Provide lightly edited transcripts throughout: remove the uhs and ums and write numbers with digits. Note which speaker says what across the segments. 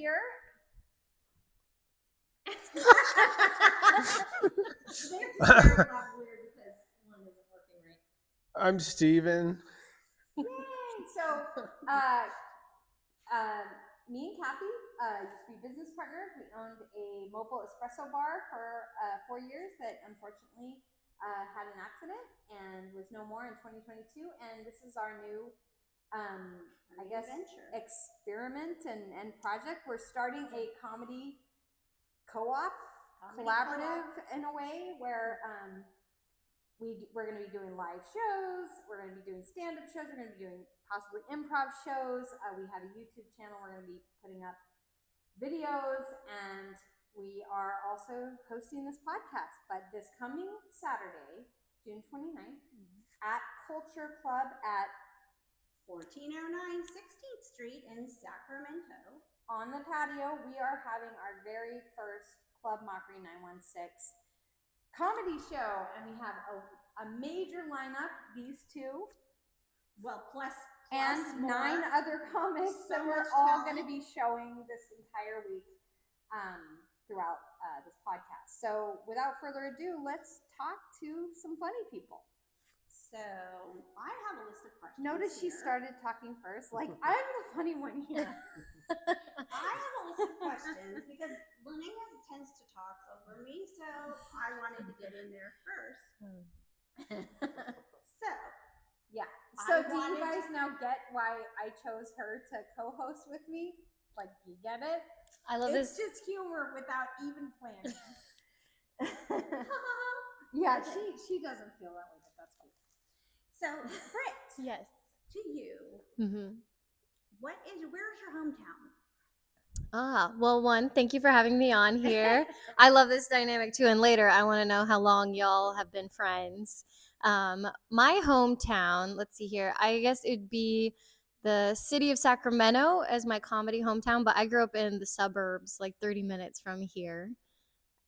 Speaker 1: here.
Speaker 2: I'm Stephen.
Speaker 1: Yay! So, me and Kathy used to be business partners. We owned a mobile espresso bar for 4 years that unfortunately had an accident and was no more in 2022. And this is our new, I guess, venture. Experiment and project. We're starting a comedy co-op, collaborative in a way where we're going to be doing live shows. We're going to be doing stand-up shows. We're going to be doing possibly improv shows. We have a YouTube channel. We're going to be putting up videos, and we are also hosting this podcast. But this coming Saturday, June 29th, at Culture Club at
Speaker 3: 1409 16th Street in Sacramento.
Speaker 1: On the patio, we are having our very first Club Mockery 916 comedy show, and we have a major lineup. These two,
Speaker 3: well, plus
Speaker 1: and
Speaker 3: more.
Speaker 1: 9 other comics that we're all going to be showing this entire week throughout this podcast. So, without further ado, let's talk to some funny people.
Speaker 3: So, I have a list of questions.
Speaker 1: Notice she started talking first, like I'm the funny one here.
Speaker 3: I have a list of questions because Linnea tends to talk over me, so I wanted to get in there first. So,
Speaker 1: yeah. So do you guys now get why I chose her to co-host with me? Like, you get it?
Speaker 4: I love
Speaker 1: it's
Speaker 4: this.
Speaker 1: It's just humor without even planning. Yeah, she doesn't feel that way, but that's cool.
Speaker 3: So, Britt.
Speaker 4: Yes.
Speaker 3: To you.
Speaker 4: Mm-hmm.
Speaker 3: Where's your hometown?
Speaker 4: Well, one, thank you for having me on here. I love this dynamic too. And later, I want to know how long y'all have been friends. My hometown, let's see here. I guess it'd be the city of Sacramento as my comedy hometown, but I grew up in the suburbs, like 30 minutes from here.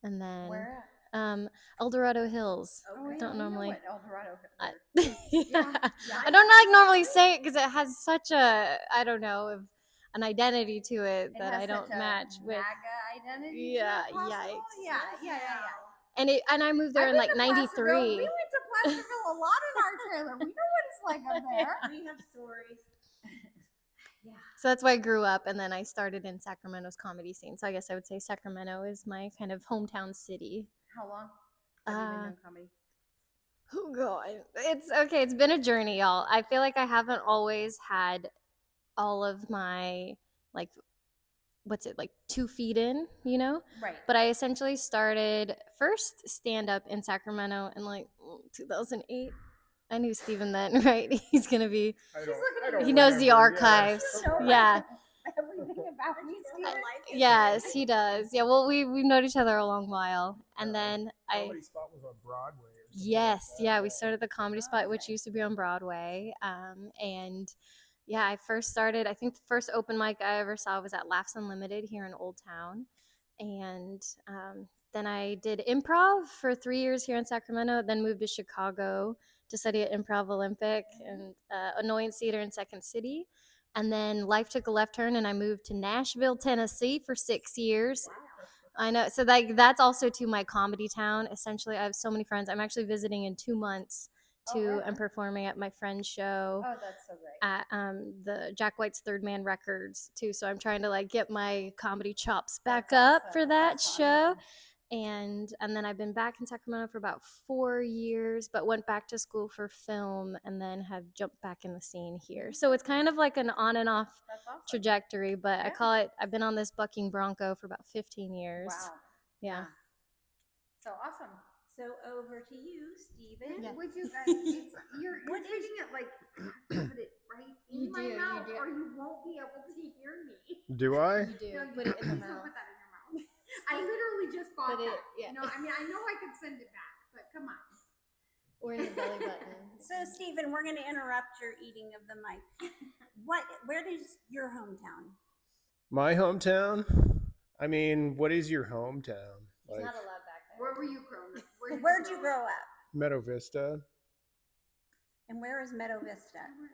Speaker 4: And then
Speaker 1: Where at?
Speaker 4: El Dorado Hills.
Speaker 1: Oh,
Speaker 4: I don't normally.
Speaker 1: Know what El Dorado
Speaker 4: I don't normally say it because it has such a, I don't know, an identity to it that I don't match with.
Speaker 1: MAGA identity.
Speaker 4: Yeah,
Speaker 1: yikes. Yeah.
Speaker 4: And I moved there in like 93.
Speaker 1: We went to Placerville a lot in our trailer. We know what it's like up there.
Speaker 3: We have stories.
Speaker 1: Yeah.
Speaker 4: So that's why I grew up, and then I started in Sacramento's comedy scene. So I guess I would say Sacramento is my kind of hometown city.
Speaker 1: How long have you been doing comedy?
Speaker 4: Oh God, it's been a journey, y'all. I feel like I haven't always had all of my, like, 2 feet in, you know?
Speaker 1: Right.
Speaker 4: But I essentially started first stand-up in Sacramento in like 2008. I knew Stephen then, right? He's gonna be. He knows the archives. Yeah.
Speaker 1: Everything about me, Stephen.
Speaker 4: Yes, he does. Yeah. Well, we've known each other a long while, and then
Speaker 2: Comedy Spot was on Broadway.
Speaker 4: Yes, yeah, we started the Comedy Spot, which used to be on Broadway, and yeah, I think the first open mic I ever saw was at Laughs Unlimited here in Old Town, and then I did improv for 3 years here in Sacramento, then moved to Chicago to study at Improv Olympic and Annoyance Theater in Second City, and then life took a left turn and I moved to Nashville, Tennessee for 6 years. Wow. I know, so that's also to my comedy town. Essentially, I have so many friends. I'm actually visiting in 2 months and performing at my friend's show.
Speaker 1: Oh, that's so great.
Speaker 4: At the Jack White's Third Man Records too. So I'm trying to like get my comedy chops back up for that show. And then I've been back in Sacramento for about 4 years, but went back to school for film and then have jumped back in the scene here. So it's kind of like an on and off trajectory, but I call it, I've been on this bucking bronco for about 15 years.
Speaker 1: Wow.
Speaker 4: Yeah.
Speaker 1: So awesome.
Speaker 3: So over to you, Stephen.
Speaker 1: Yeah. Would you guys, you're treating it like put it right in my mouth or you won't be able to hear me.
Speaker 2: Do I?
Speaker 4: You do.
Speaker 1: No,
Speaker 4: Put it in the mouth.
Speaker 1: Put that in your mouth. I literally just bought that.
Speaker 4: Yeah.
Speaker 1: You know, I mean, I know I could send it back, but come on.
Speaker 4: Or in the belly button.
Speaker 3: So, Stephen, we're going to interrupt your eating of the mic. Where is your hometown?
Speaker 2: My hometown? I mean, what is your hometown?
Speaker 4: He's not allowed back there.
Speaker 1: Where were you grown up?
Speaker 3: Where'd you grow up?
Speaker 2: Meadow Vista.
Speaker 3: And where is Meadow Vista?
Speaker 1: Where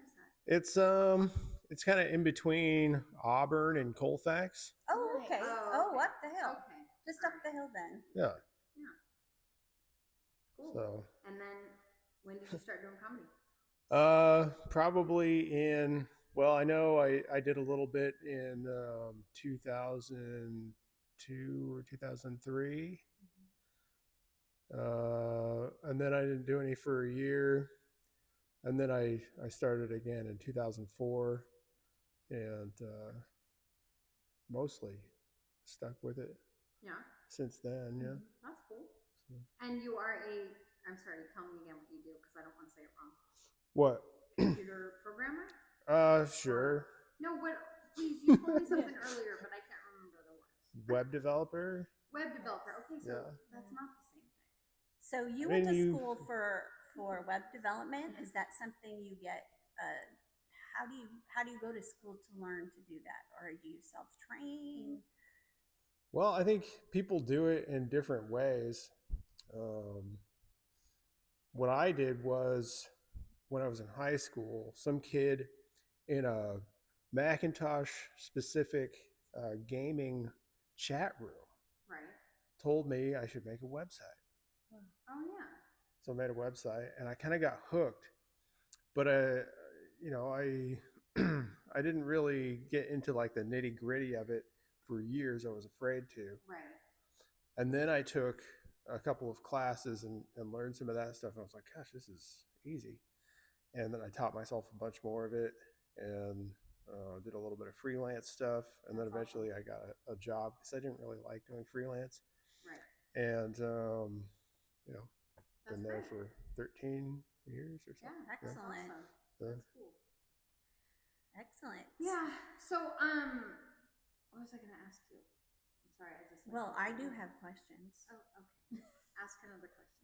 Speaker 1: is that?
Speaker 2: It's kind of in between Auburn and Colfax.
Speaker 3: Oh, Okay.
Speaker 1: Oh,
Speaker 3: Oh, up the hill.
Speaker 1: Okay.
Speaker 3: Just up the hill then.
Speaker 2: Yeah.
Speaker 1: Yeah. Cool.
Speaker 2: So
Speaker 1: And then when did you start doing comedy?
Speaker 2: probably in, well, I know I did a little bit in 2002 or 2003. And then I didn't do any for a year. And then I started again in 2004 and mostly stuck with it
Speaker 1: Yeah.
Speaker 2: since then. Yeah.
Speaker 1: That's cool. And you are I'm sorry, tell me again what you do because I don't want to say it wrong.
Speaker 2: What?
Speaker 1: Computer programmer?
Speaker 2: Sure.
Speaker 1: No, what? Please, you told me something earlier, but I can't remember the words.
Speaker 2: Web developer.
Speaker 1: Web developer. Okay, so
Speaker 2: Yeah.
Speaker 1: that's not the same thing.
Speaker 3: So you
Speaker 2: I
Speaker 3: went to
Speaker 2: mean,
Speaker 3: school for web development. Is that something you get? How do you go to school to learn to do that, or do you self train?
Speaker 2: Well, I think people do it in different ways. What I did was when I was in high school, some kid in a Macintosh specific gaming chat room
Speaker 1: Right.
Speaker 2: told me I should make a website.
Speaker 1: Oh yeah.
Speaker 2: So I made a website and I kind of got hooked, but I I didn't really get into like the nitty gritty of it for years. I was afraid to.
Speaker 1: Right.
Speaker 2: And then I took a couple of classes and learned some of that stuff. And I was like, gosh, this is easy. And then I taught myself a bunch more of it and did a little bit of freelance stuff. And then eventually I got a job because I didn't really like doing freelance.
Speaker 1: Right.
Speaker 2: And, been
Speaker 1: That's
Speaker 2: there
Speaker 1: great.
Speaker 2: for 13 years or so.
Speaker 1: Yeah.
Speaker 3: Excellent.
Speaker 1: Awesome.
Speaker 2: Yeah.
Speaker 1: That's cool.
Speaker 3: Excellent.
Speaker 1: Yeah. So, what was I going to ask you? I'm sorry, I just.
Speaker 3: Well, I do have questions.
Speaker 1: Oh, okay. Ask another question.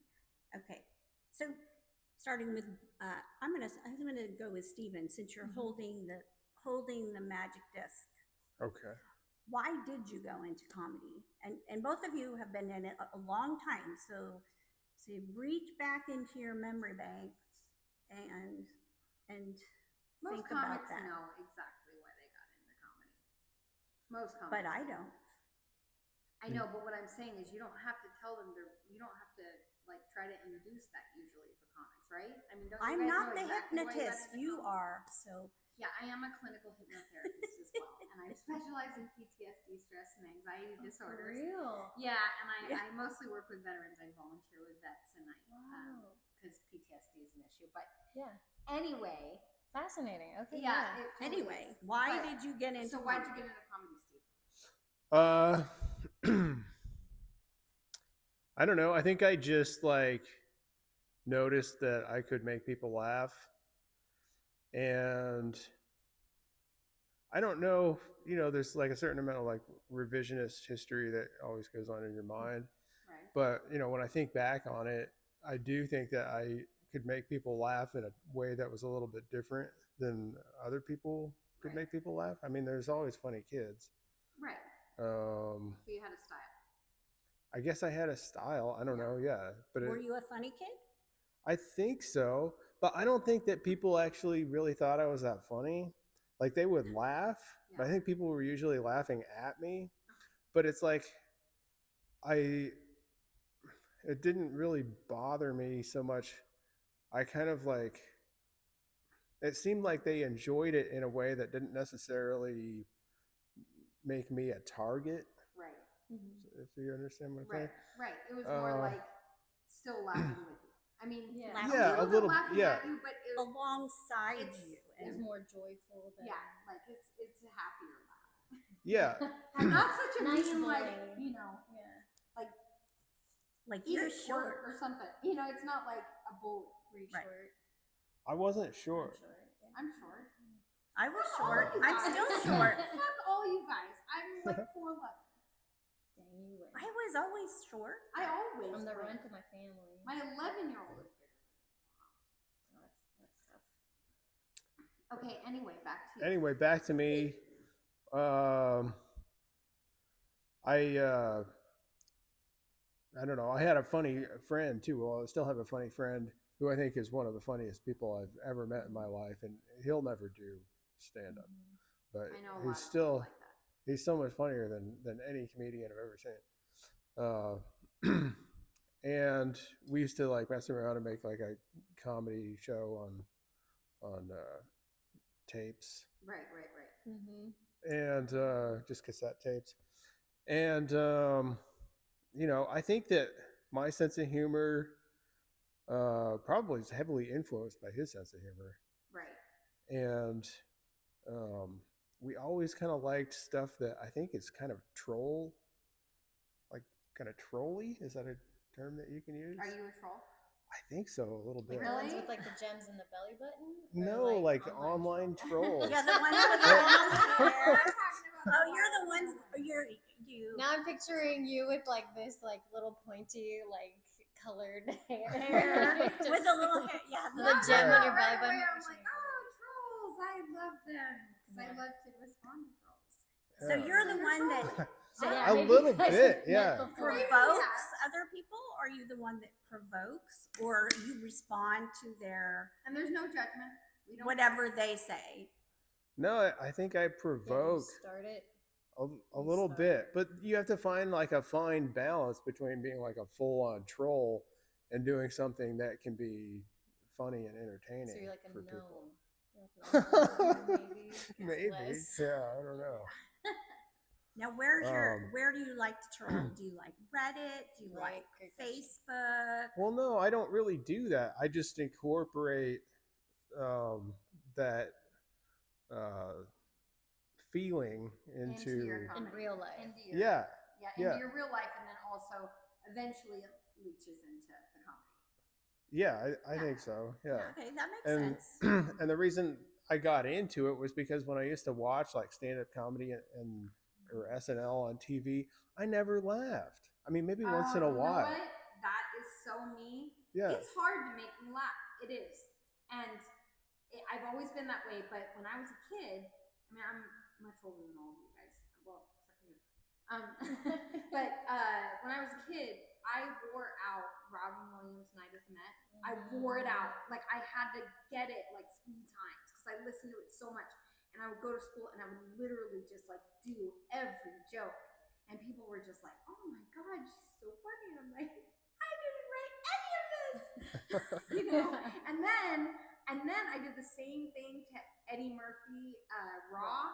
Speaker 3: Okay. So, starting with, I'm gonna go with Stephen since you're holding the magic disc.
Speaker 2: Okay.
Speaker 3: Why did you go into comedy? And both of you have been in it a long time, so reach back into your memory banks and
Speaker 1: Most
Speaker 3: think about
Speaker 1: comics
Speaker 3: that.
Speaker 1: know exactly why they got into comedy. Most comics.
Speaker 3: But I don't.
Speaker 1: I know, but what I'm saying is you don't have to tell them you don't have to like try to induce that usually for comics, right? I mean, don't you
Speaker 3: I'm
Speaker 1: guys
Speaker 3: not
Speaker 1: know
Speaker 3: the
Speaker 1: exactly why
Speaker 3: hypnotist.
Speaker 1: got into
Speaker 3: You
Speaker 1: comedy?
Speaker 3: are. So
Speaker 1: Yeah, I am a clinical hypnotherapist as well, and I specialize in PTSD, stress, and anxiety disorders.
Speaker 4: real?
Speaker 1: Yeah, and
Speaker 3: Yeah.
Speaker 1: I mostly work with veterans. I volunteer with vets, and
Speaker 4: Wow.
Speaker 1: because PTSD is an issue. But
Speaker 4: Yeah.
Speaker 1: anyway,
Speaker 4: Fascinating. Okay.
Speaker 1: yeah.
Speaker 4: Yeah.
Speaker 1: It totally
Speaker 3: anyway,
Speaker 1: is.
Speaker 3: why
Speaker 1: But-
Speaker 3: did you get into
Speaker 1: So why'd you
Speaker 3: comedy?
Speaker 1: get into comedy, Steve?
Speaker 2: I don't know. I think I just like noticed that I could make people laugh. And I don't know, there's like a certain amount of like revisionist history that always goes on in your mind.
Speaker 1: Right.
Speaker 2: But, when I think back on it, I do think that I could make people laugh in a way that was a little bit different than other people could
Speaker 1: Right.
Speaker 2: make people laugh. I mean, there's always funny kids.
Speaker 1: Right.
Speaker 2: So
Speaker 1: you had a style.
Speaker 2: I guess I had a style. I don't know. Yeah. But
Speaker 3: Were you a funny kid?
Speaker 2: I think so. But I don't think that people actually really thought I was that funny. Like they would laugh.
Speaker 1: Yeah.
Speaker 2: But I think people were usually laughing at me. But it's like it didn't really bother me so much. I kind of like, it seemed like they enjoyed it in a way that didn't necessarily make me a target.
Speaker 1: Right.
Speaker 2: If you understand what I'm saying.
Speaker 1: Right. It was more like still laughing with you. I mean,
Speaker 4: Yeah.
Speaker 2: Yeah, a little.
Speaker 1: laughing
Speaker 2: Yeah.
Speaker 1: at you, but it was,
Speaker 3: Alongside
Speaker 1: It's-
Speaker 3: you.
Speaker 4: It's
Speaker 3: And
Speaker 4: more joyful than.
Speaker 1: yeah, like it's a happier laugh.
Speaker 2: Yeah.
Speaker 1: And not such a
Speaker 4: Nice
Speaker 1: mean like
Speaker 4: bully. Yeah.
Speaker 3: like
Speaker 1: eat
Speaker 3: you're
Speaker 1: it short
Speaker 3: short.
Speaker 1: or something. It's not like a bully.
Speaker 4: Were you
Speaker 3: Right.
Speaker 4: short?
Speaker 2: I wasn't
Speaker 4: I'm
Speaker 2: sure.
Speaker 4: short. Yeah.
Speaker 1: I'm short.
Speaker 3: I was
Speaker 1: Fuck all
Speaker 3: short.
Speaker 1: you
Speaker 3: I'm
Speaker 1: guys.
Speaker 3: still short.
Speaker 1: Fuck all you guys. I'm like 4'11".
Speaker 4: Dang, you win.
Speaker 3: I was always short.
Speaker 1: I always
Speaker 4: I'm the
Speaker 1: win.
Speaker 4: runt of my family.
Speaker 1: My 11-year-old is bigger.
Speaker 4: Oh, that's tough.
Speaker 1: Okay, anyway, back to you.
Speaker 2: Anyway, back to me. I don't know. I had a funny friend too. Well, I still have a funny friend who I think is one of the funniest people I've ever met in my life, and he'll never do stand up. But
Speaker 1: I know a lot
Speaker 2: he's
Speaker 1: of
Speaker 2: still
Speaker 1: people like that.
Speaker 2: He's so much funnier than any comedian I've ever seen. And we used to like mess around and make like a comedy show on tapes
Speaker 1: Right.
Speaker 4: Mm-hmm.
Speaker 2: and just cassette tapes. And I think that my sense of humor probably is heavily influenced by his sense of humor.
Speaker 1: Right.
Speaker 2: And we always kind of liked stuff that I think is kind of kind of trolly. Is that a term that you can use?
Speaker 1: Are you a troll?
Speaker 2: I think so, a little bit.
Speaker 4: Like the ones
Speaker 1: Really?
Speaker 4: with like the gems in the belly button?
Speaker 2: No, like online trolls.
Speaker 3: Yeah, the ones with the long hair.
Speaker 1: I'm talking about
Speaker 3: Oh, you're the ones. You.
Speaker 4: Now I'm picturing you with like this like little pointy like colored
Speaker 3: Hair
Speaker 4: Just
Speaker 3: with a little hair. Yeah,
Speaker 4: with a gem on your belly
Speaker 1: right
Speaker 4: button.
Speaker 1: away, I'm like, oh, trolls! I love them because I love to respond to trolls.
Speaker 3: So you're the one that
Speaker 4: Yeah,
Speaker 2: a
Speaker 4: maybe
Speaker 2: little
Speaker 4: you guys
Speaker 2: bit,
Speaker 4: met
Speaker 2: yeah.
Speaker 4: before.
Speaker 3: provokes other people? Or are you the one that provokes, or you respond to their
Speaker 1: And there's no judgment. We don't
Speaker 3: whatever they say?
Speaker 2: No, I think I
Speaker 4: Yeah, you
Speaker 2: provoke
Speaker 4: start it.
Speaker 2: a little bit, but you have to find like a fine balance between being like a full-on troll and doing something that can be funny and entertaining.
Speaker 4: So you're like a
Speaker 2: for
Speaker 4: gnome.
Speaker 2: people.
Speaker 4: You're like a gnome, maybe.
Speaker 2: Maybe,
Speaker 4: Less.
Speaker 2: yeah, I don't know.
Speaker 3: Now, where do you like to troll? Do you like Reddit? Do you
Speaker 4: Right,
Speaker 3: like
Speaker 4: great question.
Speaker 3: Facebook?
Speaker 2: Well, no, I don't really do that. I just incorporate that feeling
Speaker 1: into your
Speaker 2: into
Speaker 1: comedy.
Speaker 4: In real life.
Speaker 1: Into your,
Speaker 2: yeah.
Speaker 1: into your real life, and then also eventually it leaches into the comedy.
Speaker 2: Yeah, I think so. Yeah.
Speaker 3: Okay, that makes
Speaker 2: And
Speaker 3: sense.
Speaker 2: and the reason I got into it was because when I used to watch like stand-up comedy or SNL on TV, I never laughed. I mean, maybe once in a
Speaker 1: You know
Speaker 2: while.
Speaker 1: what? That is so me.
Speaker 2: Yeah.
Speaker 1: It's hard to make me laugh. It is. And I've always been that way. But when I was a kid, I mean, I'm much older than all of you guys. Well, except for you. But when I was a kid, I wore out Robin Williams' Night at the Met. I wore it out. Like, I had to get it like 3 times because I listened to it so much. And I would go to school and I would literally just like do every joke. And people were just like, oh my God, she's so funny. And I'm like, I didn't write any of this. And then I did the same thing to Eddie Murphy, Raw.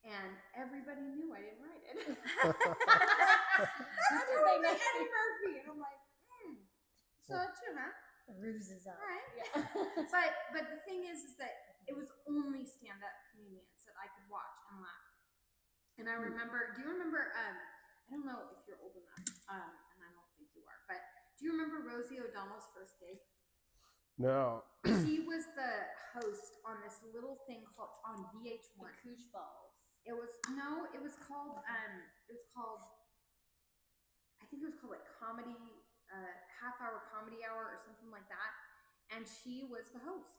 Speaker 1: And everybody knew I didn't write it. That's totally Eddie Murphy. And I'm like, so true, huh?
Speaker 4: The ruse is up.
Speaker 1: All right.
Speaker 4: Yeah.
Speaker 1: But the thing is that it was only stand-up comedians that I could watch and laugh. And I remember, do you remember, I don't know if you're old enough, and I don't think you are, but do you remember Rosie O'Donnell's first gig?
Speaker 2: No.
Speaker 1: She was the host on this little thing called, on VH1.
Speaker 4: The Cooch Balls.
Speaker 1: It was called, I think it was called like comedy, half-hour comedy hour or something like that. And she was the host.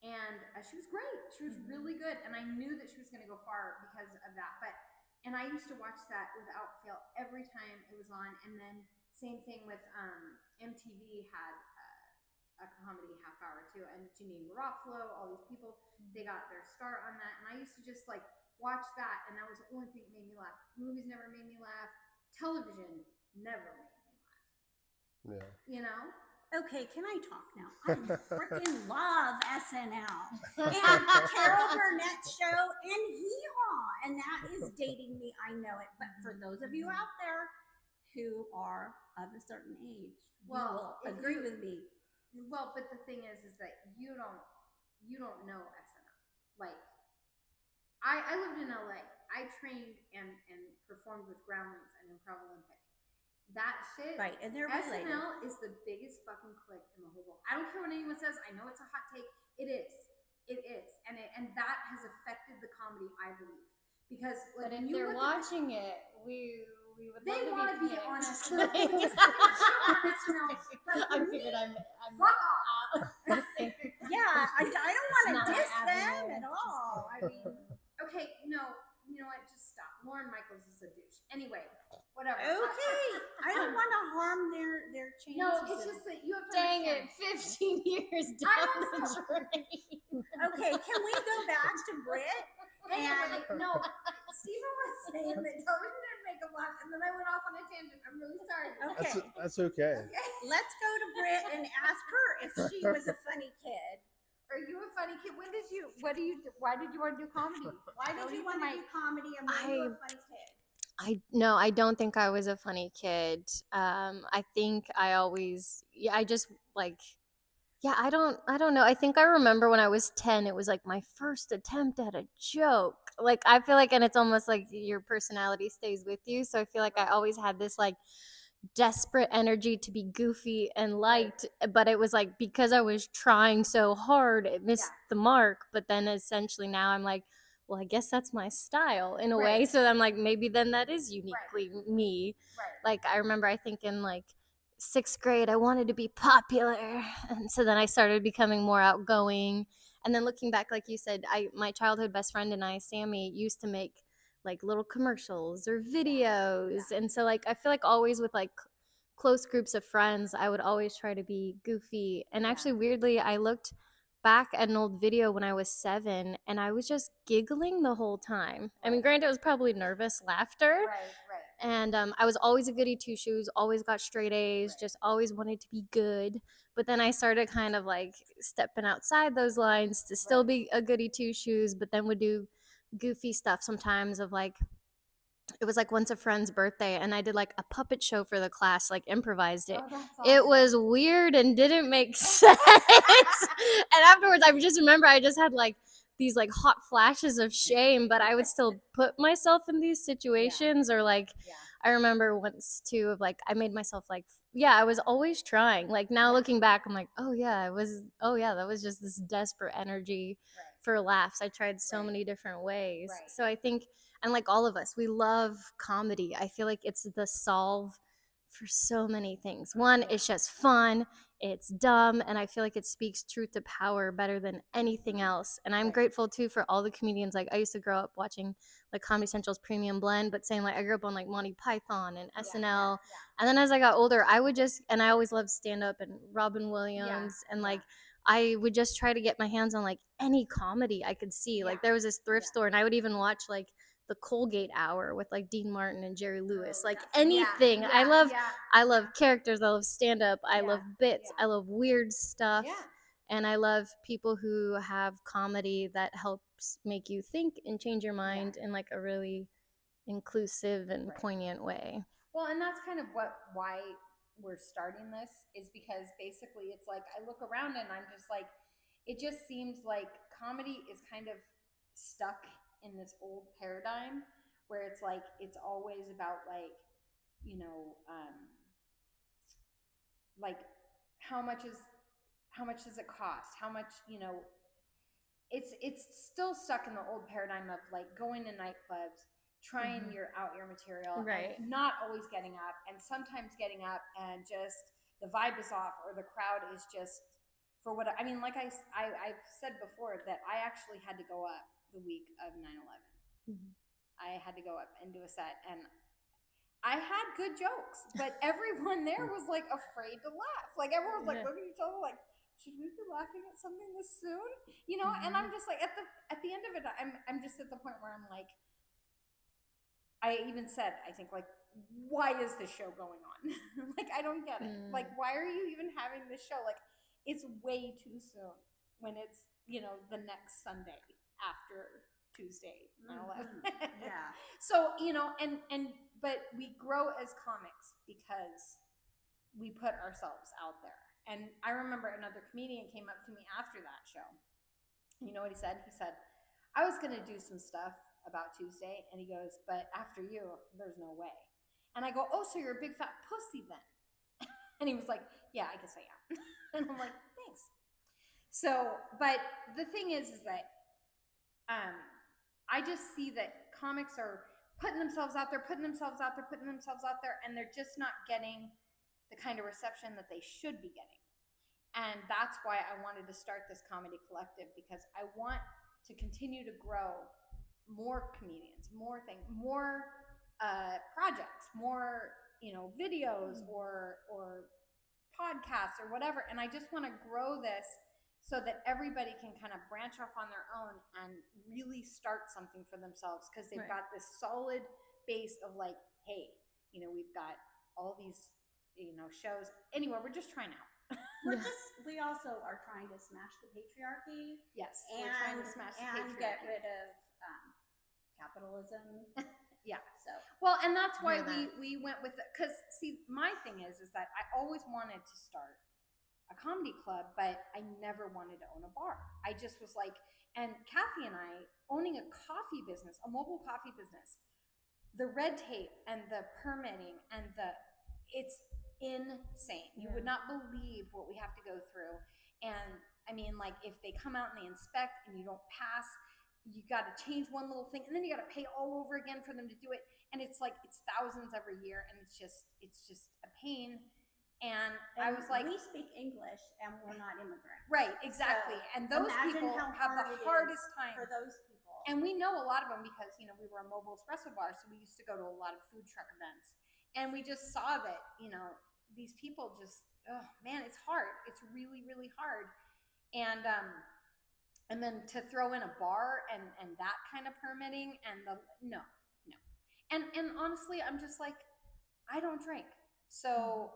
Speaker 1: And she was great. She was really good. And I knew that she was going to go far because of that. And I used to watch that without fail every time it was on. And then same thing with MTV had a comedy half hour too. And Janine Garofalo, all these people, they got their start on that. And I used to just like watch that. And that was the only thing that made me laugh. Movies never made me laugh. Television never made me laugh.
Speaker 2: Yeah.
Speaker 1: You know?
Speaker 3: Okay, can I talk now? I freaking love SNL and Carol Burnett's show and Hee Haw, and that is dating me. I know it, but for those of you out there who are of a certain age, you will agree with me.
Speaker 1: Well, but the thing is that you don't know SNL. Like, I lived in LA. I trained and performed with Groundlings and Improv Olympic. That shit,
Speaker 3: Right, and they're
Speaker 1: SNL
Speaker 3: related.
Speaker 1: is the biggest fucking click in the whole world. I don't care what anyone says. I know it's a hot take. It is, and that has affected the comedy, I believe, because like,
Speaker 4: But if
Speaker 1: when you
Speaker 4: they're
Speaker 1: look at
Speaker 4: watching it, we would
Speaker 1: they
Speaker 4: want to be
Speaker 1: on
Speaker 4: picked.
Speaker 1: SNL.
Speaker 4: Just
Speaker 1: SNL. But
Speaker 4: I
Speaker 1: for me,
Speaker 4: figured I'm
Speaker 1: fuck off.
Speaker 3: Yeah, I don't want to
Speaker 4: Not my
Speaker 3: diss them
Speaker 4: avenue.
Speaker 3: at all. I mean,
Speaker 1: Okay, no, you know what? Just stop. Lauren Michaels is a douche. Anyway, whatever.
Speaker 3: okay, I don't want to harm their chances.
Speaker 1: No, it's just that you have to
Speaker 4: Dang it,
Speaker 1: understand.
Speaker 4: 15 years down the
Speaker 1: also-
Speaker 4: drain.
Speaker 3: Okay, can we go back to Britt?
Speaker 1: Anyway, no, Stephen was saying that television didn't make him laugh, and then I went off on a tangent. I'm really sorry.
Speaker 3: Okay.
Speaker 2: That's okay.
Speaker 3: Let's go to Britt and ask her if she was a funny kid.
Speaker 1: Are you a funny kid? Why did you want to do comedy? Why did you want to do comedy and were you a funny kid?
Speaker 4: I don't think I was a funny kid. I think I always, I just like, I don't know. I think I remember when I was 10, it was like my first attempt at a joke. Like, I feel like, and it's almost like your personality stays with you. So I feel like I always had this like desperate energy to be goofy and light, but it was like because I was trying so hard, it missed the mark. But then essentially now I'm like, well, I guess that's my style in a way. So I'm like, maybe then that is uniquely me. Like, I remember, I think in like 6th grade, I wanted to be popular. And so then I started becoming more outgoing. And then looking back, like you said, my childhood best friend and I, Sammy, used to make like little commercials or videos. And so like, I feel like always with like close groups of friends, I would always try to be goofy. And actually, weirdly, I looked back at an old video when I was 7 and I was just giggling the whole time. I mean, granted, it was probably nervous laughter. And I was always a goody two shoes, always got straight A's, just always wanted to be good. But then I started kind of like stepping outside those lines to still be a goody two shoes, but then would do goofy stuff sometimes of like, it was like once a friend's birthday and I did like a puppet show for the class, like improvised it. It was weird and didn't make sense. And afterwards I just remember I just had like these like hot flashes of shame, but I would still put myself in these situations. Or like I remember once too of like I made myself like I was always trying. Like now looking back, I'm like, that was just this desperate energy for laughs. I tried so many different ways. So I think, and like all of us, we love comedy. I feel like it's the solve for so many things. One, it's just fun, it's dumb, and I feel like it speaks truth to power better than anything else. And I'm grateful too for all the comedians. Like I used to grow up watching like Comedy Central's Premium Blend, but saying like I grew up on like Monty Python and SNL. And then as I got older, I always loved stand up and Robin Williams and like I would just try to get my hands on like any comedy I could see. Like there was this thrift store and I would even watch like the Colgate Hour with like Dean Martin and Jerry Lewis, like anything. I love characters. I love stand up. I love bits. I love weird stuff. And I love people who have comedy that helps make you think and change your mind in like a really inclusive and poignant way.
Speaker 1: Well, and that's kind of why we're starting this, is because basically it's like I look around and I'm just like, it just seems like comedy is kind of stuck in this old paradigm where it's like it's always about like, like how much does it cost, how much, it's still stuck in the old paradigm of like going to nightclubs, trying your material, and not always getting up, and sometimes getting up and just the vibe is off or the crowd is just for what I mean. Like I've said before that I actually had to go up the week of 9/11. I had to go up and do a set, and I had good jokes, but everyone there was like afraid to laugh. Like everyone was like looking at each other like, should we be laughing at something this soon? And I'm just like at the end of it, I'm just at the point where I'm like, I even said, I think, like, why is this show going on? Like, I don't get it. Like, why are you even having this show? Like, it's way too soon when it's, the next Sunday after Tuesday, 9/11. So, but we grow as comics because we put ourselves out there. And I remember another comedian came up to me after that show. You know what he said? He said, I was going to do some stuff about Tuesday, and he goes, but after you, there's no way. And I go, oh, so you're a big fat pussy then? And he was like, yeah, I guess I am. And I'm like, thanks. So, but the thing is that I just see that comics are putting themselves out there, and they're just not getting the kind of reception that they should be getting. And that's why I wanted to start this comedy collective, because I want to continue to grow more comedians, more things, more projects, more videos or podcasts or whatever. And I just want to grow this so that everybody can kind of branch off on their own and really start something for themselves, because they've got this solid base of like, hey, we've got all these, shows. Anyway, we're just trying out.
Speaker 3: We also are trying to smash the patriarchy.
Speaker 1: Yes,
Speaker 3: and,
Speaker 1: we're trying to smash the patriarchy.
Speaker 3: get rid of capitalism.
Speaker 1: Yeah.
Speaker 3: So
Speaker 1: well, and that's why we went with it, because see, my thing is that I always wanted to start a comedy club, but I never wanted to own a bar. I just was like, and Kathy and I owning a coffee business, a mobile coffee business, the red tape and the permitting and it's insane. You would not believe what we have to go through. And I mean, like, if they come out and they inspect and you don't pass, you got to change one little thing, and then you got to pay all over again for them to do it. And it's like, it's thousands every year, and it's just a pain. And I was like,
Speaker 3: we speak English and we're not immigrants.
Speaker 1: Right, exactly. So and those people have the hardest time
Speaker 3: for those people.
Speaker 1: And we know a lot of them because, we were a mobile espresso bar, so we used to go to a lot of food truck events. And we just saw that, these people just, oh man, it's hard. It's really, really hard. And then to throw in a bar and that kind of permitting and no. And honestly, I'm just like, I don't drink. So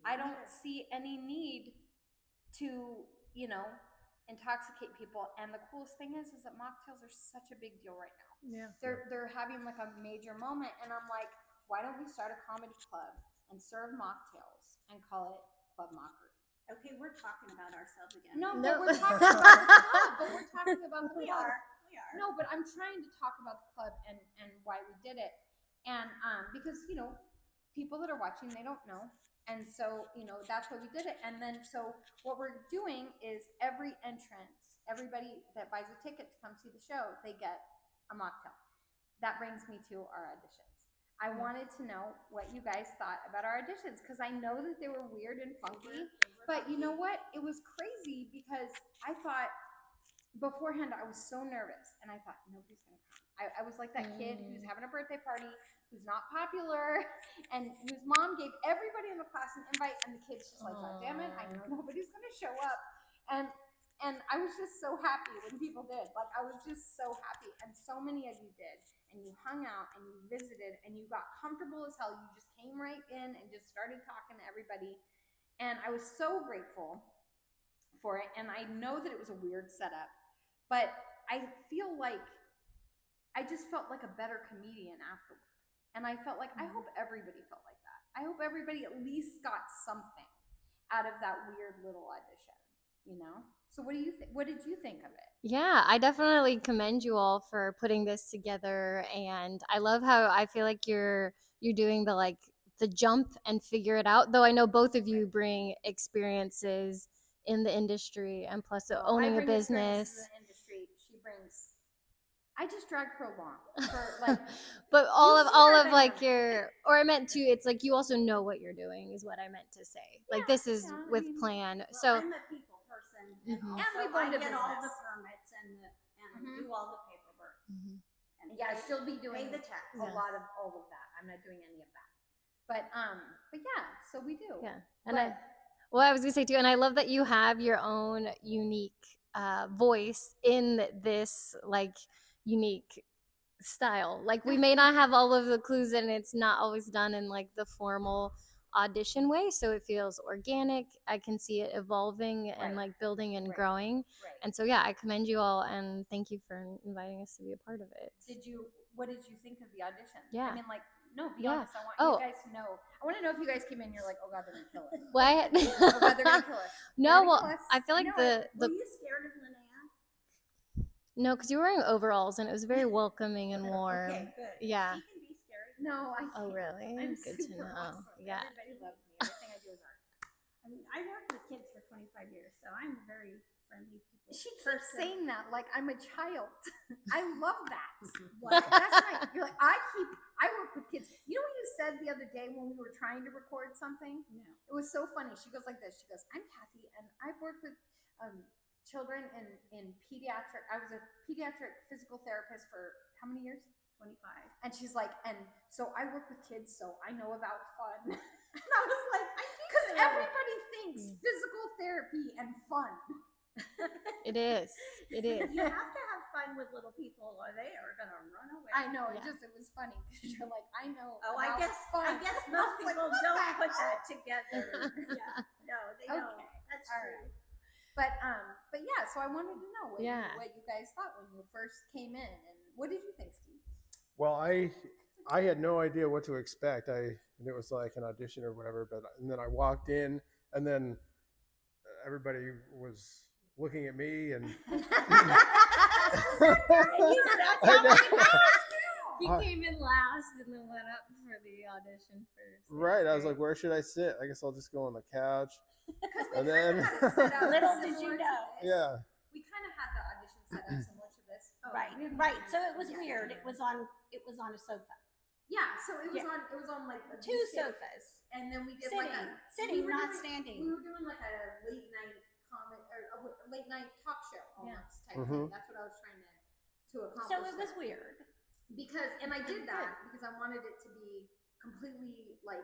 Speaker 1: I don't see any need to, intoxicate people. And the coolest thing is that mocktails are such a big deal right now.
Speaker 4: Yeah.
Speaker 1: They're having like a major moment, and I'm like, why don't we start a comedy club and serve mocktails and call it Club Mockery?
Speaker 3: Okay, we're talking about ourselves again.
Speaker 1: No. But we're talking about the club. But we're talking about the
Speaker 3: We
Speaker 1: club.
Speaker 3: are.
Speaker 1: No, but I'm trying to talk about the club and why we did it. And because, people that are watching, they don't know. And so, that's why we did it. And then, so what we're doing is every entrance, everybody that buys a ticket to come see the show, they get a mocktail. That brings me to our auditions. I wanted to know what you guys thought about our auditions, because I know that they were weird and funky. But you know what? It was crazy because I thought, beforehand, I was so nervous, and I thought, nobody's going to come. I was like that kid who's having a birthday party, who's not popular, and whose mom gave everybody in the class an invite, and the kid's just like, God damn it, I know nobody's going to show up. And I was just so happy when people did. Like, I was just so happy, and so many of you did. And you hung out, and you visited, and you got comfortable as hell. You just came right in and just started talking to everybody. And I was so grateful for it. And I know that it was a weird setup, but I feel like I just felt like a better comedian afterward. And I felt like, I hope everybody felt like that. I hope everybody at least got something out of that weird little audition, So what do you think? What did you think of it?
Speaker 4: Yeah, I definitely commend you all for putting this together, and I love how I feel like you're doing the jump and figure it out. Though I know both of you bring experiences in the industry and plus owning a business.
Speaker 1: In the industry, she brings. I just drag her along for like.
Speaker 4: But all of like or I meant to. It's like you also know what you're doing is what I meant to say. Like this is with plan.
Speaker 3: Well,
Speaker 4: so.
Speaker 3: I'm a people person, and
Speaker 1: And
Speaker 3: also
Speaker 1: we learned
Speaker 3: I get all the
Speaker 1: business.
Speaker 3: permits and do all the paperwork. And
Speaker 1: Yeah, she'll be doing
Speaker 3: pay the tax.
Speaker 1: a lot of all of that. I'm not doing any of that. But yeah, so we do.
Speaker 4: Yeah. And I was gonna say too, and I love that you have your own unique voice in this unique style. Like we may not have all of the clues, and it's not always done in the formal audition way, so it feels organic. I can see it evolving and building and growing.
Speaker 1: Right.
Speaker 4: And so yeah, I commend you all and thank you for inviting us to be a part of it.
Speaker 1: What did you think of the audition?
Speaker 4: Yeah.
Speaker 1: I mean, no, be honest. I want you guys to know. I want to know if you guys came in, you're like, oh God, they're gonna kill us.
Speaker 4: What?
Speaker 1: Oh God, they're gonna kill us.
Speaker 4: No, well, I feel like
Speaker 3: Were you scared of Linnea?
Speaker 4: No, because you were wearing overalls and it was very welcoming and warm.
Speaker 3: Okay, good.
Speaker 4: Yeah.
Speaker 3: She can be scary.
Speaker 1: No, I can't.
Speaker 4: Oh, really?
Speaker 1: I'm
Speaker 4: Good to
Speaker 1: super
Speaker 4: know.
Speaker 1: awesome.
Speaker 4: Yeah.
Speaker 1: Everybody loves me. Everything I do is art.
Speaker 3: I worked with kids for 25 years, so I'm a very friendly people.
Speaker 1: She keeps saying that like I'm a child. I love that.
Speaker 3: What?
Speaker 1: That's right. You're like, I work with kids. You know what you said the other day when we were trying to record something?
Speaker 3: No.
Speaker 1: It was so funny. She goes like this. She goes, I'm Kathy, and I've worked with children in pediatric. I was a pediatric physical therapist for how many years?
Speaker 3: 25.
Speaker 1: And she's like, and so I work with kids, so I know about fun. And I was like, because everybody thinks physical therapy and fun.
Speaker 4: It is. It is.
Speaker 3: You have to have fun with little people, or they are gonna run away.
Speaker 1: I know.
Speaker 4: Yeah.
Speaker 1: It was funny because you're like, I know.
Speaker 3: Oh, I
Speaker 1: about
Speaker 3: guess
Speaker 1: fun.
Speaker 3: most
Speaker 1: Like,
Speaker 3: people
Speaker 1: what
Speaker 3: don't
Speaker 1: the
Speaker 3: put
Speaker 1: hell?
Speaker 3: that together. Yeah, no, they don't.
Speaker 1: Okay.
Speaker 3: That's
Speaker 1: All
Speaker 3: true.
Speaker 1: right. But yeah. So I wanted to know what you guys thought when you first came in, and what did you think, Steve?
Speaker 2: Well, I had no idea what to expect. It was like an audition or whatever, and then I walked in, and then everybody was looking at me, and
Speaker 4: He came in last and then went up for the audition first.
Speaker 2: Right. I was like, where should I sit? I guess I'll just go on the couch.
Speaker 1: Because
Speaker 2: And then,
Speaker 3: Little did you know.
Speaker 2: yeah.
Speaker 1: We kind of had the audition set up similar to this. Oh,
Speaker 3: Right,
Speaker 1: we haven't
Speaker 3: right.
Speaker 1: done
Speaker 3: So
Speaker 1: that
Speaker 3: it was
Speaker 1: yet.
Speaker 3: weird. It was on a sofa.
Speaker 1: Yeah, so it was
Speaker 3: Yeah.
Speaker 1: on like a
Speaker 3: Two
Speaker 1: beach
Speaker 3: sofas.
Speaker 1: and then we did
Speaker 3: Sitting,
Speaker 1: like a
Speaker 3: sitting,
Speaker 1: we were
Speaker 3: not
Speaker 1: doing-
Speaker 3: standing.
Speaker 1: We were doing like a late night comic or a late night talk show almost type
Speaker 2: Mhm.
Speaker 1: thing. That's what I was trying to accomplish.
Speaker 3: So it was
Speaker 1: there.
Speaker 3: weird.
Speaker 1: Because and I did that because I wanted it to be completely like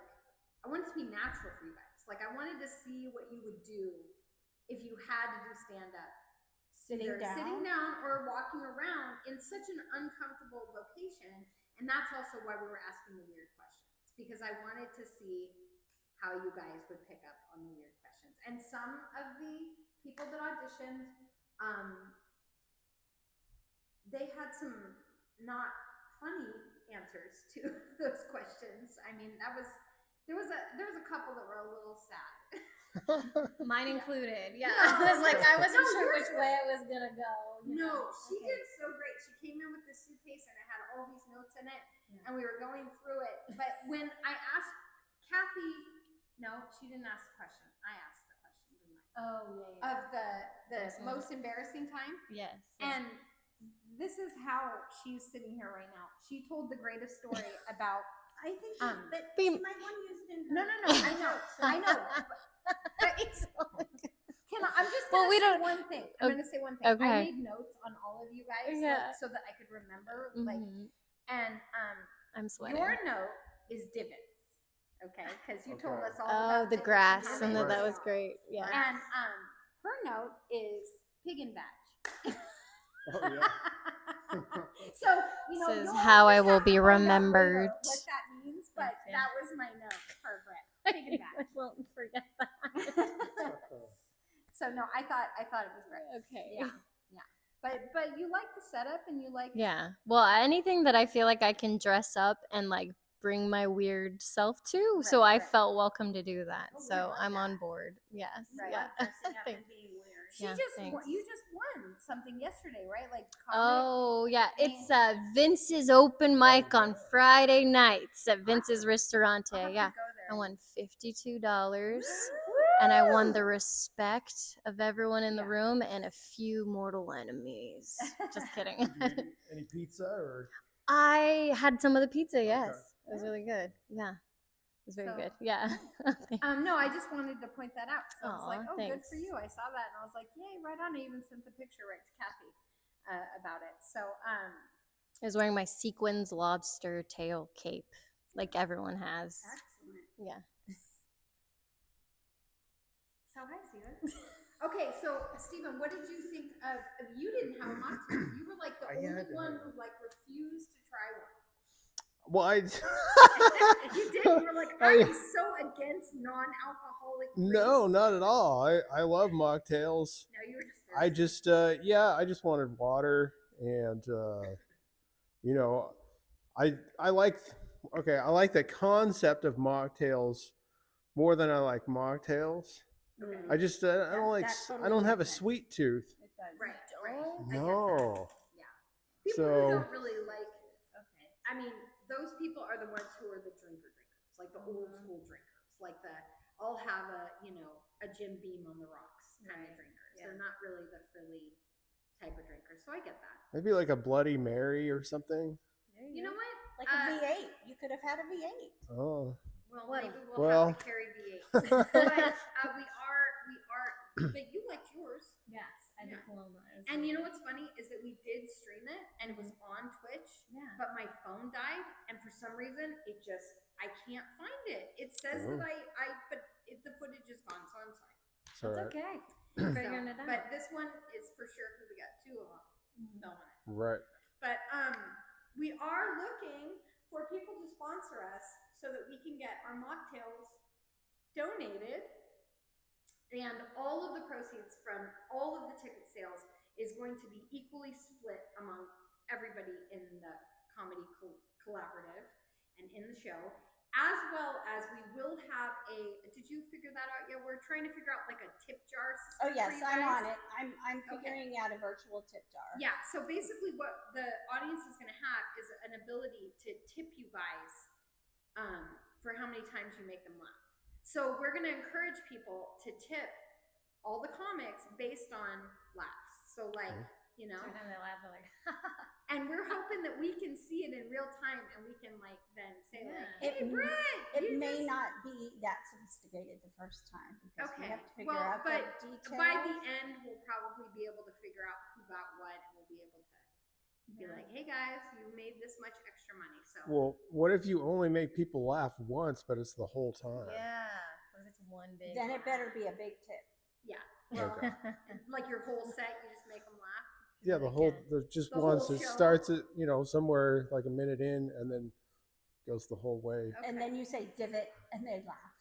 Speaker 1: I wanted it to be natural for you guys. Like I wanted to see what you would do if you had to do stand up.
Speaker 3: Sitting down.
Speaker 1: or walking around in such an uncomfortable location. And that's also why we were asking the weird questions, because I wanted to see how you guys would pick up on the weird questions. And some of the people that auditioned, they had some not funny answers to those questions. I mean, there was a couple that were a little sad.
Speaker 4: Mine included. Yeah.
Speaker 1: No.
Speaker 4: I was like, I wasn't
Speaker 1: No,
Speaker 4: sure
Speaker 1: yours
Speaker 4: which way it was gonna go. you
Speaker 1: No,
Speaker 4: know.
Speaker 1: she
Speaker 4: Okay.
Speaker 1: did so great. She came in with this suitcase and it had all these notes in it, and we were going through it. But when I asked Kathy, no, she didn't ask the question. I asked the question, didn't I?
Speaker 4: Oh yeah.
Speaker 1: Of the
Speaker 4: Yes,
Speaker 1: most embarrassing time.
Speaker 4: Yes.
Speaker 1: And this is how she's sitting here right now. She told the greatest story about.
Speaker 3: I think, but
Speaker 4: we-
Speaker 3: she might want to use it in
Speaker 1: No,
Speaker 3: her.
Speaker 1: no, no. I know. I know. I'm just
Speaker 4: Well,
Speaker 1: gonna
Speaker 4: we
Speaker 1: say
Speaker 4: don't-
Speaker 1: one thing. I'm gonna say one thing.
Speaker 4: Okay.
Speaker 1: I made notes on all of you guys
Speaker 4: Yeah.
Speaker 1: so that I could remember. Like,
Speaker 4: Mhm.
Speaker 1: and
Speaker 4: I'm sweating.
Speaker 1: your note is divots. Okay, because you told
Speaker 2: Okay.
Speaker 1: us all
Speaker 4: Oh,
Speaker 1: about
Speaker 4: the
Speaker 1: divots
Speaker 4: grass,
Speaker 1: how
Speaker 4: and
Speaker 1: they
Speaker 4: that
Speaker 1: work
Speaker 4: was
Speaker 1: out.
Speaker 4: great. Yeah.
Speaker 1: And her note is pig and badge.
Speaker 2: Oh, yeah.
Speaker 1: So you know,
Speaker 4: This is
Speaker 1: you'll
Speaker 4: how I
Speaker 1: just
Speaker 4: will
Speaker 1: have to
Speaker 4: be
Speaker 1: find out later
Speaker 4: remembered.
Speaker 1: what that means, but
Speaker 4: Yes, yeah.
Speaker 1: that was my note for Brett. Pig and
Speaker 4: I
Speaker 1: badge.
Speaker 4: won't forget that.
Speaker 1: So no, I thought it was great.
Speaker 4: Okay.
Speaker 1: Yeah. But you like the setup and you like
Speaker 4: Yeah. Well, anything that I feel like I can dress up and like bring my weird self to, so
Speaker 1: Right,
Speaker 4: I
Speaker 1: right.
Speaker 4: felt welcome to do that.
Speaker 1: Oh, I
Speaker 4: so
Speaker 1: love
Speaker 4: I'm
Speaker 1: that.
Speaker 4: on board. Yes.
Speaker 1: Right.
Speaker 4: Yeah.
Speaker 3: Dressing up and
Speaker 4: Thanks.
Speaker 3: being weird.
Speaker 1: you just won something yesterday, right? Like comic.
Speaker 4: Oh yeah, it's Vince's open mic on Friday nights at Vince's Ristorante.
Speaker 1: I'll have to
Speaker 4: Yeah,
Speaker 1: go there.
Speaker 4: I won $52, and I won the respect of everyone in the
Speaker 1: Yeah.
Speaker 4: room and a few mortal enemies. Just kidding.
Speaker 2: Any pizza or?
Speaker 4: I had some of the pizza. Yes, it was really good. Yeah, it was very
Speaker 1: So-
Speaker 4: good. Yeah.
Speaker 1: No, I just wanted to point that out. So I was like,
Speaker 4: Aw,
Speaker 1: oh, good
Speaker 4: thanks.
Speaker 1: for you. I saw that and I was like, yay, right on. I even sent the picture right to Kathy about it. So
Speaker 4: I was wearing my sequins lobster tail cape, like everyone has.
Speaker 1: excellent.
Speaker 4: Yeah.
Speaker 1: So hi, Steven. Okay, so Stephen, what did you think of you didn't have a mocktail. You were like the
Speaker 2: I
Speaker 1: only
Speaker 2: had to
Speaker 1: one
Speaker 2: have
Speaker 1: who like refused to try one.
Speaker 2: Well, I.
Speaker 1: You did. You were like, I'm so against non-alcoholic drinks.
Speaker 2: No, not at all. I love mocktails.
Speaker 1: No, you were just.
Speaker 2: I just I just wanted water, and you know, I like the concept of mocktails more than I like mocktails.
Speaker 1: Okay.
Speaker 2: I just I don't like
Speaker 3: that totally
Speaker 2: I don't have a
Speaker 3: makes sense.
Speaker 2: sweet tooth.
Speaker 3: It does.
Speaker 1: Right, right.
Speaker 3: Oh,
Speaker 1: I get that.
Speaker 2: No.
Speaker 1: People
Speaker 2: So-
Speaker 1: who don't really like. Okay. I mean, those people are the ones who are the drinkers, like the old school drinkers, like I'll have a Jim Beam on the rocks kind of drinkers.
Speaker 3: Yeah.
Speaker 1: They're not really the frilly type of drinkers. So I get that.
Speaker 2: Maybe like a Bloody Mary or something.
Speaker 1: You know what?
Speaker 3: Like a V8. You could have had a V8.
Speaker 2: Oh.
Speaker 1: Well,
Speaker 3: Well-
Speaker 1: maybe we'll have to carry V8. But we are. But you liked yours.
Speaker 4: Yes, I
Speaker 1: did
Speaker 4: Paloma.
Speaker 1: And you know what's funny is that we did stream it and it was on Twitch,
Speaker 4: Yeah.
Speaker 1: but my phone died, and for some reason I can't find it. It says
Speaker 2: Oh.
Speaker 1: that but the footage is gone, so I'm sorry.
Speaker 2: It's all right.
Speaker 4: okay. Figuring it out.
Speaker 1: But this one is for sure because we got 2 of them filming it.
Speaker 2: Right.
Speaker 1: But we are looking for people to sponsor us so that we can get our mocktails donated, and all of the proceeds from all of the ticket sales is going to be equally split among everybody in the comedy collaborative and in the show, as well as we will have did you figure that out yet? We're trying to figure out like a tip jar system.
Speaker 3: Oh yes,
Speaker 1: for you
Speaker 3: I'm
Speaker 1: guys.
Speaker 3: on it. I'm figuring out a virtual tip jar.
Speaker 1: Yeah, so basically what the audience is going to have is an ability to tip you guys for how many times you make them laugh. So we're going to encourage people to tip all the comics based on laughs. So like, you know,
Speaker 4: Every time they laugh, they're like,
Speaker 1: and we're hoping that we can see it in real time and we can like then say like,
Speaker 3: It-
Speaker 1: hey Britt,
Speaker 3: It
Speaker 1: you
Speaker 3: may
Speaker 1: just...
Speaker 3: not be that sophisticated the first time because we have to figure
Speaker 1: well,
Speaker 3: out
Speaker 1: but
Speaker 3: the details.
Speaker 1: by the end we'll probably be able to figure out who got what, and we'll be able to be like, hey guys, you made this much extra money. So
Speaker 2: Well, what if you only make people laugh once, but it's the whole time?
Speaker 4: yeah. What if it's one big
Speaker 3: Then it
Speaker 4: laugh?
Speaker 3: better be a big tip.
Speaker 1: yeah, well,
Speaker 2: Okay.
Speaker 1: like your whole set, you just make them laugh.
Speaker 2: Yeah, the whole there's just
Speaker 1: The
Speaker 2: once.
Speaker 1: whole
Speaker 2: It
Speaker 1: show?
Speaker 2: starts at somewhere like a minute in, and then goes the whole way.
Speaker 1: Okay.
Speaker 3: And then you say divot and they laugh.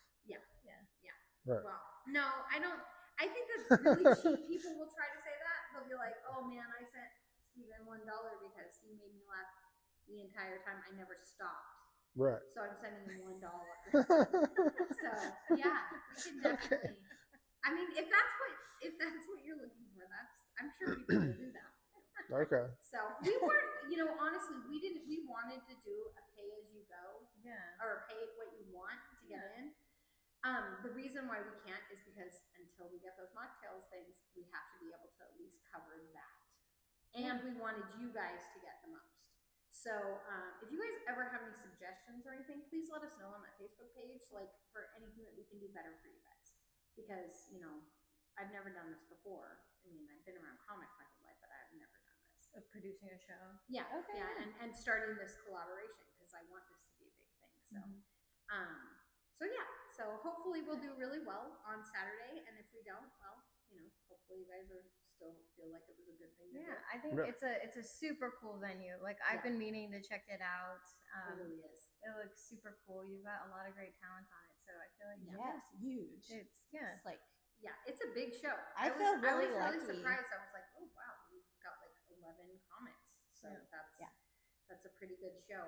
Speaker 2: Right.
Speaker 1: Well, no, I don't. I think that really cheap people will try to say that. They'll be like, "Oh man, I sent Stephen $1 because he made me laugh the entire time. I never stopped,
Speaker 2: Right.
Speaker 1: so I'm sending him $1." So yeah, we can definitely. I mean, if that's what you're looking for, I'm sure people will do that.
Speaker 2: Okay.
Speaker 1: So we weren't, honestly, we wanted to do a pay as you go, or pay what you want to get in. The reason why we can't is because until we get those mocktails things, we have to be able to at least cover that. And we wanted you guys to get the most. So if you guys ever have any suggestions or anything, please let us know on that Facebook page, like for anything that we can do better for you guys. Because, I've never done this before. I mean, I've been around comics my whole life, but I've never done this.
Speaker 4: Of producing a show.
Speaker 1: Yeah.
Speaker 4: Okay.
Speaker 1: Yeah, and starting this collaboration because I want this to be a big thing. So, so hopefully we'll do really well on Saturday, and if we don't, well, hopefully you guys still feel like it was a good thing to do.
Speaker 4: Yeah, I think
Speaker 2: Yeah.
Speaker 4: it's a super cool venue. Like I've been meaning to check it out.
Speaker 1: It really is.
Speaker 4: It looks super cool. You've got a lot of great talent on it, so I feel like
Speaker 3: Yes, huge.
Speaker 4: it's
Speaker 3: It's like
Speaker 1: Yeah, it's a big show.
Speaker 3: I feel really
Speaker 1: I was
Speaker 3: lucky.
Speaker 1: really surprised. I was like, oh wow, we've got like 11 comics, so that's a pretty good show.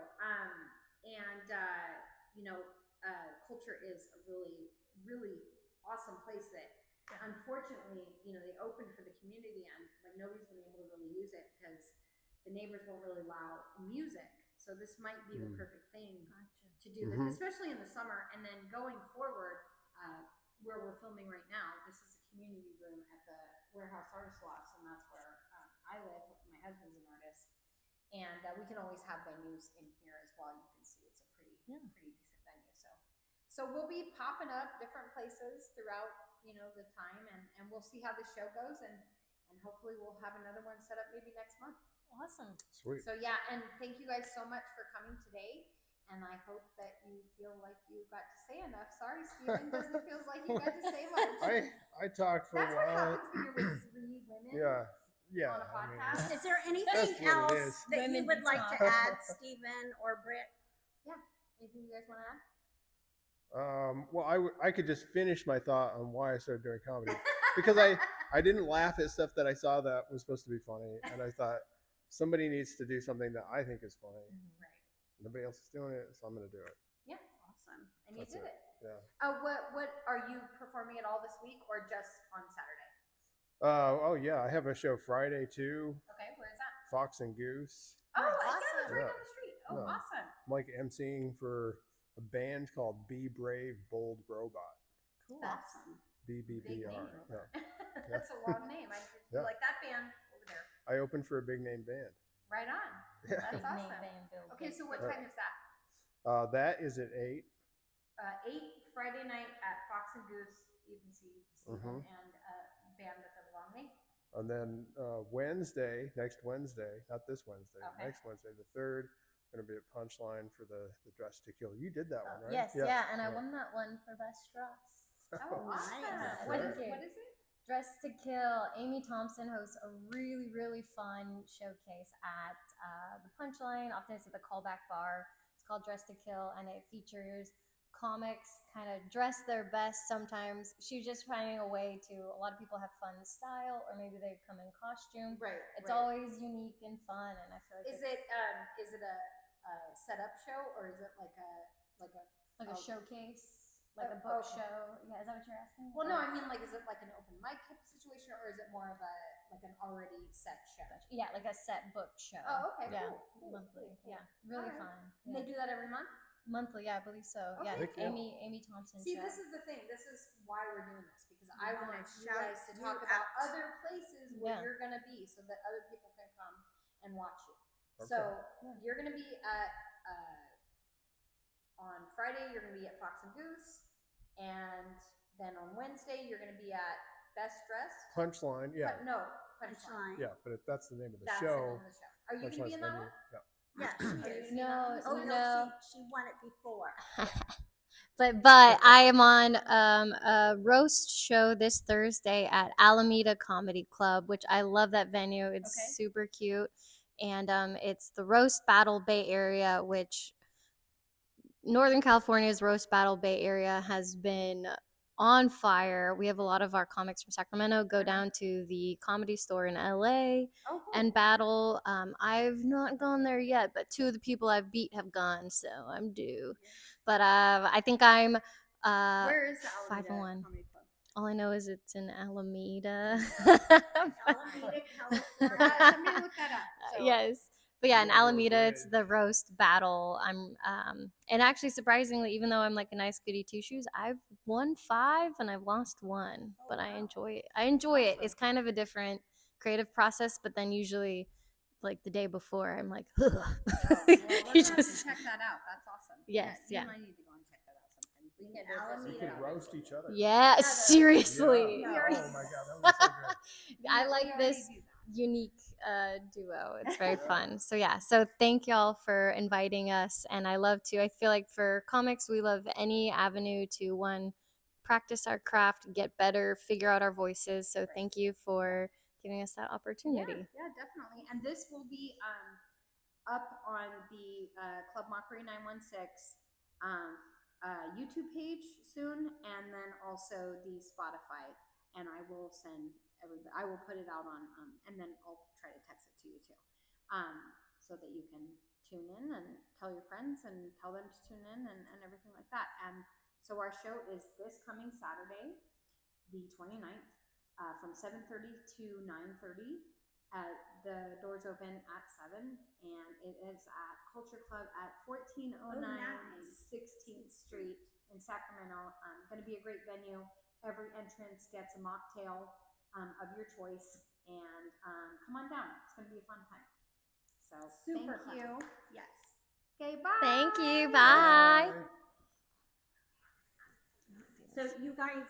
Speaker 1: Culture is a really, really awesome place that unfortunately, they opened for the community and like nobody's been able to really use it because the neighbors won't really allow music. So this might be the perfect thing to do this, especially in the summer. And then going forward, where we're filming right now, this is a community room at the Warehouse Artist Lofts, and that's where I live. My husband's an artist, and we can always have venues in here as well. You can see it's a pretty decent venue. So we'll be popping up different places throughout the time, and we'll see how the show goes, and hopefully we'll have another one set up maybe next month.
Speaker 4: awesome.
Speaker 2: Sweet.
Speaker 1: So yeah, and thank you guys so much for coming today. And I hope that you feel like you got to say enough. Sorry, Stephen, doesn't feel like you got to say much.
Speaker 2: I talked for
Speaker 1: That's
Speaker 2: a
Speaker 1: what
Speaker 2: while.
Speaker 1: happens when you're with 3 women
Speaker 2: Yeah.
Speaker 1: on a podcast.
Speaker 3: is there anything
Speaker 2: That's what it
Speaker 3: else
Speaker 2: is.
Speaker 3: that you
Speaker 4: Women
Speaker 3: would like to
Speaker 4: talk.
Speaker 3: add, Stephen or Britt?
Speaker 1: Anything you guys want to add?
Speaker 2: Well, I could just finish my thought on why I started doing comedy because I didn't laugh at stuff that I saw that was supposed to be funny, and I thought somebody needs to do something that I think is funny.
Speaker 1: Right.
Speaker 2: Nobody else is doing it, so I'm going to do it.
Speaker 1: Yeah, awesome. And
Speaker 2: That's
Speaker 1: you did
Speaker 2: it.
Speaker 1: it.
Speaker 2: Yeah.
Speaker 1: What are you performing at all this week or just on Saturday?
Speaker 2: Oh yeah, I have a show Friday too.
Speaker 1: Okay, where is that?
Speaker 2: Fox and Goose.
Speaker 1: Oh, yeah,
Speaker 3: Awesome.
Speaker 1: that's right
Speaker 2: Yeah.
Speaker 1: down the street. Oh,
Speaker 2: Yeah.
Speaker 1: awesome.
Speaker 2: I'm like emceeing for a band called Be Brave Bold Robot.
Speaker 3: Cool.
Speaker 1: That's
Speaker 3: Awesome.
Speaker 1: big
Speaker 2: BBBR.
Speaker 1: name.
Speaker 2: Yeah.
Speaker 1: That's a long name. I
Speaker 2: Yeah.
Speaker 1: like that band over there.
Speaker 2: I opened for a big name band.
Speaker 1: Right on.
Speaker 2: Yeah.
Speaker 1: That's
Speaker 4: Big name
Speaker 1: awesome.
Speaker 4: band build
Speaker 1: Okay,
Speaker 4: big
Speaker 1: so what
Speaker 4: stuff.
Speaker 1: time is that?
Speaker 2: That is at 8.
Speaker 1: 8 Friday night at Fox and Goose. You can see Stephen
Speaker 2: Mhm.
Speaker 1: and a band with a long name.
Speaker 2: And then next Wednesday, not this Wednesday,
Speaker 1: Okay.
Speaker 2: next Wednesday, the 3rd, going to be a Punchline for the Dress to Kill. You did that one, right?
Speaker 4: Yes, yeah, and I
Speaker 2: Yeah.
Speaker 4: won that one for best dress.
Speaker 1: Oh, awesome.
Speaker 3: Nice.
Speaker 1: What
Speaker 2: Right.
Speaker 1: is it?
Speaker 4: Dress to Kill. Amy Thompson hosts a really, really fun showcase at the Punchline. Often it's at the Callback Bar. It's called Dress to Kill, and it features comics kind of dress their best sometimes. She's just finding a way to, a lot of people have fun style, or maybe they come in costume.
Speaker 1: Right.
Speaker 4: It's always unique and fun, and I feel like
Speaker 1: Is it a setup show, or is it like a
Speaker 4: a showcase, like a book
Speaker 1: okay.
Speaker 4: show? Yeah, is that what you're asking?
Speaker 1: Well, no, I mean, like, is it like an open mic type of situation, or is it more of an already set show?
Speaker 4: Yeah, like a set book show.
Speaker 1: Oh, okay,
Speaker 4: Yeah,
Speaker 1: cool.
Speaker 4: monthly. Yeah, really
Speaker 1: Alright.
Speaker 4: fun.
Speaker 1: And
Speaker 4: Yeah.
Speaker 1: they do that every month?
Speaker 4: Monthly, yeah, I believe so.
Speaker 1: Okay,
Speaker 4: Yeah,
Speaker 2: cool.
Speaker 4: Amy Thompson
Speaker 1: See,
Speaker 4: show.
Speaker 1: this is the thing. This is why we're doing this, because I
Speaker 3: wanna
Speaker 1: want you
Speaker 3: shout
Speaker 1: guys to
Speaker 3: you
Speaker 1: talk about
Speaker 3: out.
Speaker 1: other places where
Speaker 4: Yeah.
Speaker 1: you're going to be, so that other people can come and watch you.
Speaker 2: Okay.
Speaker 1: So
Speaker 4: Yeah.
Speaker 1: you're going to be at on Friday. You're going to be at Fox and Goose, and then on Wednesday you're going to be at Best Dressed.
Speaker 2: Punchline, yeah,
Speaker 1: No, Punchline.
Speaker 3: Punchline.
Speaker 2: yeah, but that's the name of the
Speaker 1: That's the
Speaker 2: show.
Speaker 1: name of the show. Are you going to be in that
Speaker 2: venue.
Speaker 1: one?
Speaker 2: Yeah.
Speaker 3: Yeah, she is.
Speaker 4: No,
Speaker 3: Oh
Speaker 4: no.
Speaker 3: no, she won it before.
Speaker 4: But I am on a roast show this Thursday at Alameda Comedy Club, which I love that venue. It's
Speaker 1: Okay.
Speaker 4: super cute, and it's the Roast Battle Bay Area, which Northern California's Roast Battle Bay Area has been on fire. We have a lot of our comics from Sacramento go down to the Comedy Store in LA
Speaker 1: Oh, cool.
Speaker 4: and battle. I've not gone there yet, but two of the people I've beat have gone, so I'm due. But I think I'm
Speaker 3: Where is the
Speaker 4: 5 and 1.
Speaker 3: Comedy Club?
Speaker 4: All I know is it's in Alameda.
Speaker 3: Alameda, California. Somebody look that up. So.
Speaker 4: Yes. But yeah, in
Speaker 2: Railroad
Speaker 4: Alameda, it's
Speaker 2: Bridge.
Speaker 4: the roast battle. And actually, surprisingly, even though I'm like a nice goody two shoes, I've won 5 and I've lost 1. But I enjoy it. It's kind of a different creative process. But then usually, like the day before, I'm like, ugh.
Speaker 1: Well, we're
Speaker 4: You
Speaker 1: gonna have to
Speaker 4: just
Speaker 1: check that out. That's awesome.
Speaker 4: Yes,
Speaker 1: You
Speaker 4: yeah.
Speaker 1: and I need to go and check that out sometime. We can
Speaker 3: Alameda.
Speaker 2: We could roast each other.
Speaker 4: yeah, seriously.
Speaker 2: Yeah.
Speaker 3: Yeah.
Speaker 2: Oh my god, that would be so good.
Speaker 4: I like this unique duo. It's very fun. So yeah, so thank y'all for inviting us, and I love to. I feel like for comics, we love any avenue to one practice our craft, get better, figure out our voices. So thank you for giving us that opportunity.
Speaker 1: Yeah, definitely. And this will be up on the Club Mockery 916 YouTube page soon, and then also the Spotify. And I will send everybody. I will put it out on, and then I'll try to text it to you too, so that you can tune in and tell your friends and tell them to tune in and everything like that. And so our show is this coming Saturday, the 29th, from 7:30 to 9:30. The doors open at 7, and it is at Culture Club at 1409 16th Street in Sacramento. Going to be a great venue. Every entrance gets a mocktail of your choice, and come on down. It's going to be a fun time. So
Speaker 3: Super
Speaker 1: thank you.
Speaker 3: Yes.
Speaker 1: Okay, bye.
Speaker 4: Thank you. Bye.
Speaker 3: So you guys